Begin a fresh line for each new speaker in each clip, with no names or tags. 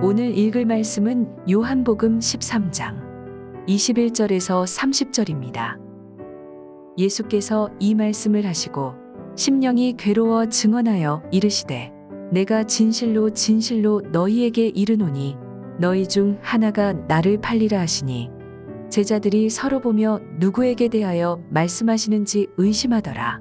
오늘 읽을 말씀은 요한복음 13장 21절에서 30절입니다. 예수께서 이 말씀을 하시고 심령이 괴로워 증언하여 이르시되 내가 진실로 진실로 너희에게 이르노니 너희 중 하나가 나를 팔리라 하시니 제자들이 서로 보며 누구에게 대하여 말씀하시는지 의심하더라.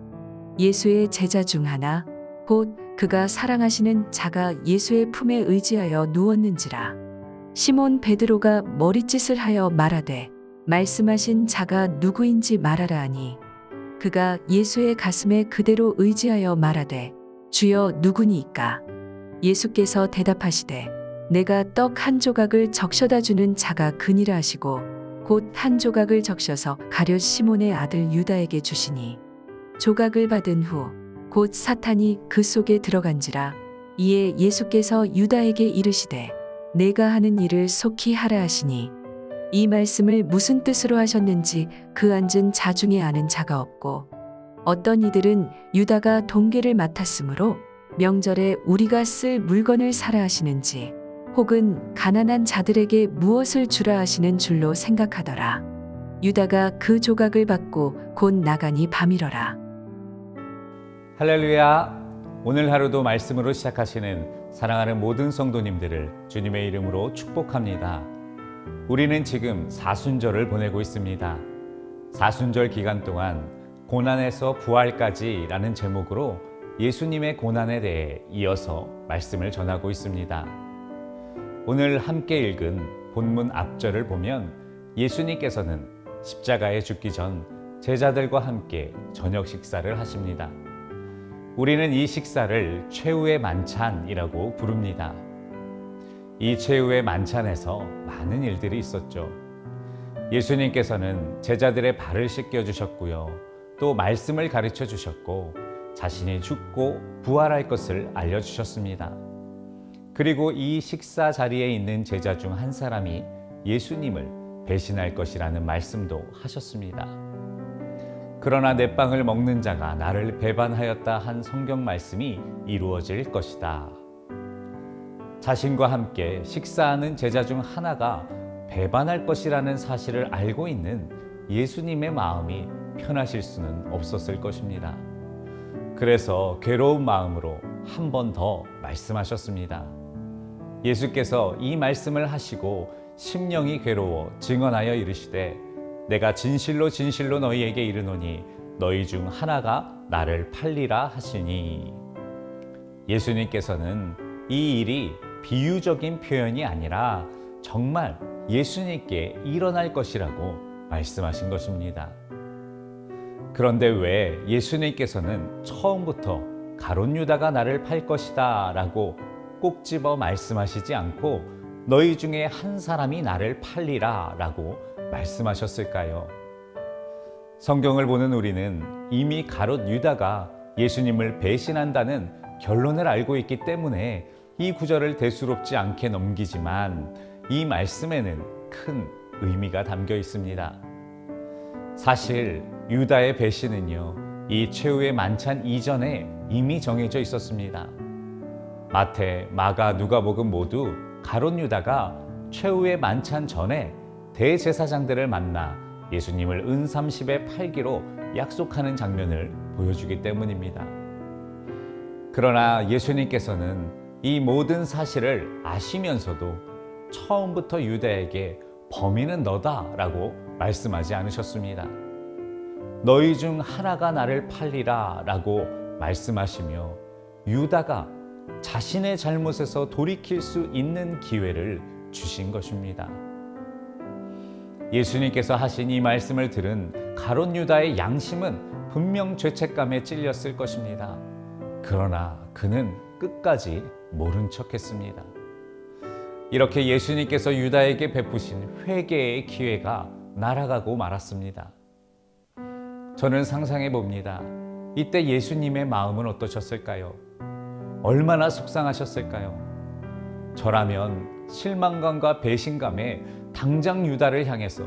예수의 제자 중 하나 곧 그가 사랑하시는 자가 예수의 품에 의지하여 누웠는지라. 시몬 베드로가 머리짓을 하여 말하되 말씀하신 자가 누구인지 말하라 하니 그가 예수의 가슴에 그대로 의지하여 말하되 주여 누구니이까. 예수께서 대답하시되 내가 떡 한 조각을 적셔다 주는 자가 그니라 하시고 곧 한 조각을 적셔서 가룟 시몬의 아들 유다에게 주시니 조각을 받은 후 곧 사탄이 그 속에 들어간지라. 이에 예수께서 유다에게 이르시되 내가 하는 일을 속히 하라 하시니 이 말씀을 무슨 뜻으로 하셨는지 그 앉은 자 중에 아는 자가 없고 어떤 이들은 유다가 동계를 맡았으므로 명절에 우리가 쓸 물건을 사라 하시는지 혹은 가난한 자들에게 무엇을 주라 하시는 줄로 생각하더라. 유다가 그 조각을 받고 곧 나가니 밤이러라.
할렐루야! 오늘 하루도 말씀으로 시작하시는 사랑하는 모든 성도님들을 주님의 이름으로 축복합니다. 우리는 지금 사순절을 보내고 있습니다. 사순절 기간 동안 고난에서 부활까지 라는 제목으로 예수님의 고난에 대해 이어서 말씀을 전하고 있습니다. 오늘 함께 읽은 본문 앞절을 보면 예수님께서는 십자가에 죽기 전 제자들과 함께 저녁 식사를 하십니다. 우리는 이 식사를 최후의 만찬이라고 부릅니다. 이 최후의 만찬에서 많은 일들이 있었죠. 예수님께서는 제자들의 발을 씻겨 주셨고요. 또 말씀을 가르쳐 주셨고 자신이 죽고 부활할 것을 알려주셨습니다. 그리고 이 식사 자리에 있는 제자 중 한 사람이 예수님을 배신할 것이라는 말씀도 하셨습니다. 그러나 내 빵을 먹는 자가 나를 배반하였다 한 성경 말씀이 이루어질 것이다. 자신과 함께 식사하는 제자 중 하나가 배반할 것이라는 사실을 알고 있는 예수님의 마음이 편하실 수는 없었을 것입니다. 그래서 괴로운 마음으로 한 번 더 말씀하셨습니다. 예수께서 이 말씀을 하시고 심령이 괴로워 증언하여 이르시되 내가 진실로 진실로 너희에게 이르노니 너희 중 하나가 나를 팔리라 하시니. 예수님께서는 이 일이 비유적인 표현이 아니라 정말 예수님께 일어날 것이라고 말씀하신 것입니다. 그런데 왜 예수님께서는 처음부터 가룟 유다가 나를 팔 것이다 라고 꼭 집어 말씀하시지 않고 너희 중에 한 사람이 나를 팔리라 라고 말씀하셨을까요? 성경을 보는 우리는 이미 가룟 유다가 예수님을 배신한다는 결론을 알고 있기 때문에 이 구절을 대수롭지 않게 넘기지만 이 말씀에는 큰 의미가 담겨 있습니다. 사실 유다의 배신은요, 이 최후의 만찬 이전에 이미 정해져 있었습니다. 마태, 마가, 누가복음 모두 가룟 유다가 최후의 만찬 전에 대제사장들을 만나 예수님을 은삼십에 팔기로 약속하는 장면을 보여주기 때문입니다. 그러나 예수님께서는 이 모든 사실을 아시면서도 처음부터 유다에게 범인은 너다라고 말씀하지 않으셨습니다. 너희 중 하나가 나를 팔리라 라고 말씀하시며 유다가 자신의 잘못에서 돌이킬 수 있는 기회를 주신 것입니다. 예수님께서 하신 이 말씀을 들은 가룟 유다의 양심은 분명 죄책감에 찔렸을 것입니다. 그러나 그는 끝까지 모른 척했습니다. 이렇게 예수님께서 유다에게 베푸신 회개의 기회가 날아가고 말았습니다. 저는 상상해 봅니다. 이때 예수님의 마음은 어떠셨을까요? 얼마나 속상하셨을까요? 저라면 실망감과 배신감에 당장 유다를 향해서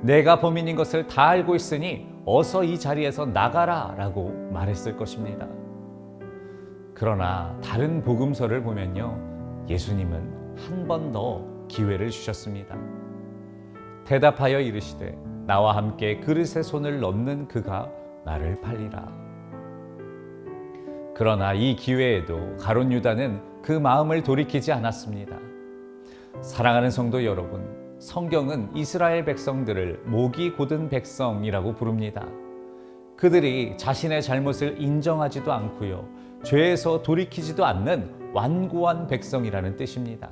내가 범인인 것을 다 알고 있으니 어서 이 자리에서 나가라 라고 말했을 것입니다. 그러나 다른 복음서를 보면요, 예수님은 한 번 더 기회를 주셨습니다. 대답하여 이르시되 나와 함께 그릇에 손을 넣는 그가 나를 팔리라. 그러나 이 기회에도 가룟 유다는 그 마음을 돌이키지 않았습니다. 사랑하는 성도 여러분, 성경은 이스라엘 백성들을 목이 곧은 백성이라고 부릅니다. 그들이 자신의 잘못을 인정하지도 않고요, 죄에서 돌이키지도 않는 완고한 백성이라는 뜻입니다.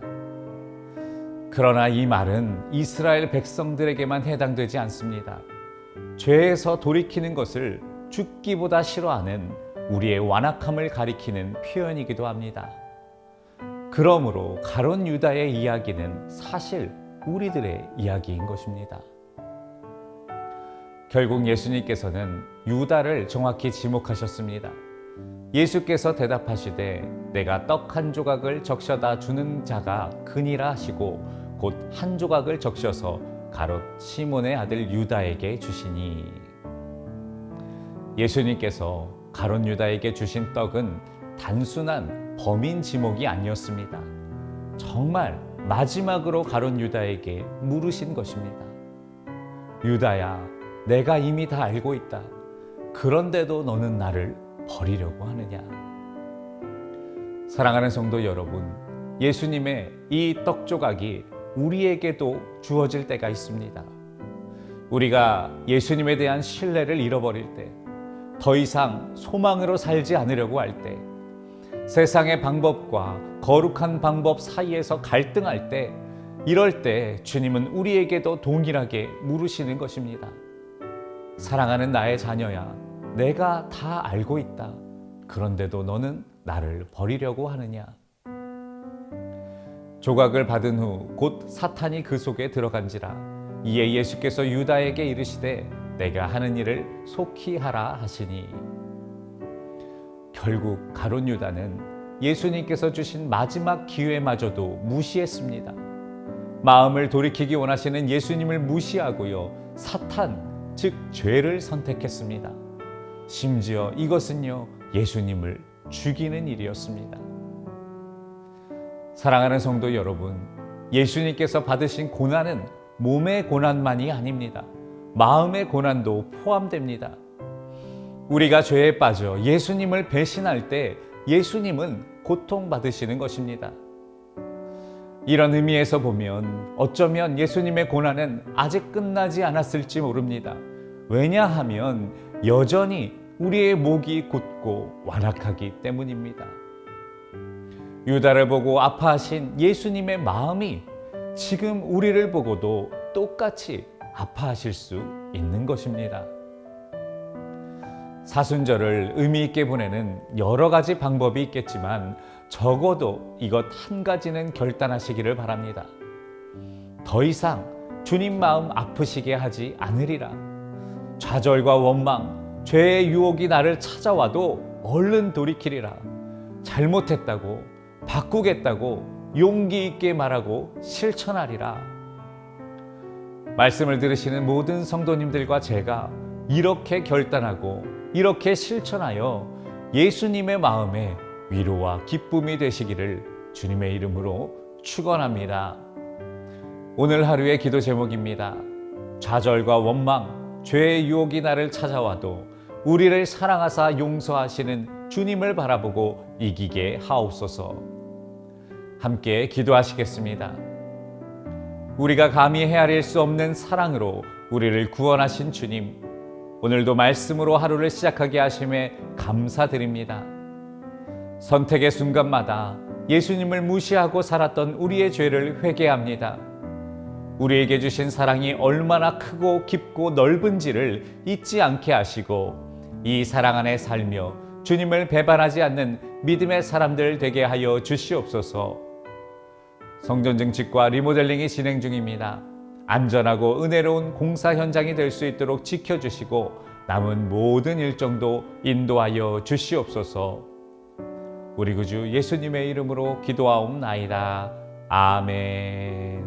그러나 이 말은 이스라엘 백성들에게만 해당되지 않습니다. 죄에서 돌이키는 것을 죽기보다 싫어하는 우리의 완악함을 가리키는 표현이기도 합니다. 그러므로 가룟 유다의 이야기는 사실 우리들의 이야기인 것입니다. 결국 예수님께서는 유다를 정확히 지목하셨습니다. 예수께서 대답하시되 내가 떡 한 조각을 적셔다 주는 자가 그니라 하시고 곧 한 조각을 적셔서 가롯 시몬의 아들 유다에게 주시니. 예수님께서 가룟 유다에게 주신 떡은 단순한 범인 지목이 아니었습니다. 정말 마지막으로 가룟 유다에게 물으신 것입니다. 유다야, 내가 이미 다 알고 있다. 그런데도 너는 나를 버리려고 하느냐? 사랑하는 성도 여러분, 예수님의 이 떡 조각이 우리에게도 주어질 때가 있습니다. 우리가 예수님에 대한 신뢰를 잃어버릴 때, 더 이상 소망으로 살지 않으려고 할 때, 세상의 방법과 거룩한 방법 사이에서 갈등할 때, 이럴 때 주님은 우리에게도 동일하게 물으시는 것입니다. 사랑하는 나의 자녀야, 내가 다 알고 있다. 그런데도 너는 나를 버리려고 하느냐? 조각을 받은 후 곧 사탄이 그 속에 들어간지라. 이에 예수께서 유다에게 이르시되 내가 하는 일을 속히 하라 하시니. 결국 가룟 유다는 예수님께서 주신 마지막 기회마저도 무시했습니다. 마음을 돌이키기 원하시는 예수님을 무시하고요, 사탄, 즉 죄를 선택했습니다. 심지어 이것은요, 예수님을 죽이는 일이었습니다. 사랑하는 성도 여러분, 예수님께서 받으신 고난은 몸의 고난만이 아닙니다. 마음의 고난도 포함됩니다. 우리가 죄에 빠져 예수님을 배신할 때 예수님은 고통받으시는 것입니다. 이런 의미에서 보면 어쩌면 예수님의 고난은 아직 끝나지 않았을지 모릅니다. 왜냐하면 여전히 우리의 목이 곧고 완악하기 때문입니다. 유다를 보고 아파하신 예수님의 마음이 지금 우리를 보고도 똑같이 아파하실 수 있는 것입니다. 사순절을 의미 있게 보내는 여러 가지 방법이 있겠지만 적어도 이것 한 가지는 결단하시기를 바랍니다. 더 이상 주님 마음 아프시게 하지 않으리라. 좌절과 원망, 죄의 유혹이 나를 찾아와도 얼른 돌이키리라. 잘못했다고, 바꾸겠다고 용기 있게 말하고 실천하리라. 말씀을 들으시는 모든 성도님들과 제가 이렇게 결단하고 이렇게 실천하여 예수님의 마음에 위로와 기쁨이 되시기를 주님의 이름으로 축원합니다. 오늘 하루의 기도 제목입니다. 좌절과 원망, 죄의 유혹이 나를 찾아와도 우리를 사랑하사 용서하시는 주님을 바라보고 이기게 하옵소서. 함께 기도하시겠습니다. 우리가 감히 헤아릴 수 없는 사랑으로 우리를 구원하신 주님, 오늘도 말씀으로 하루를 시작하게 하심에 감사드립니다. 선택의 순간마다 예수님을 무시하고 살았던 우리의 죄를 회개합니다. 우리에게 주신 사랑이 얼마나 크고 깊고 넓은지를 잊지 않게 하시고 이 사랑 안에 살며 주님을 배반하지 않는 믿음의 사람들 되게 하여 주시옵소서. 성전 증축과 리모델링이 진행 중입니다. 안전하고 은혜로운 공사 현장이 될 수 있도록 지켜주시고 남은 모든 일정도 인도하여 주시옵소서. 우리 구주 예수님의 이름으로 기도하옵나이다. 아멘.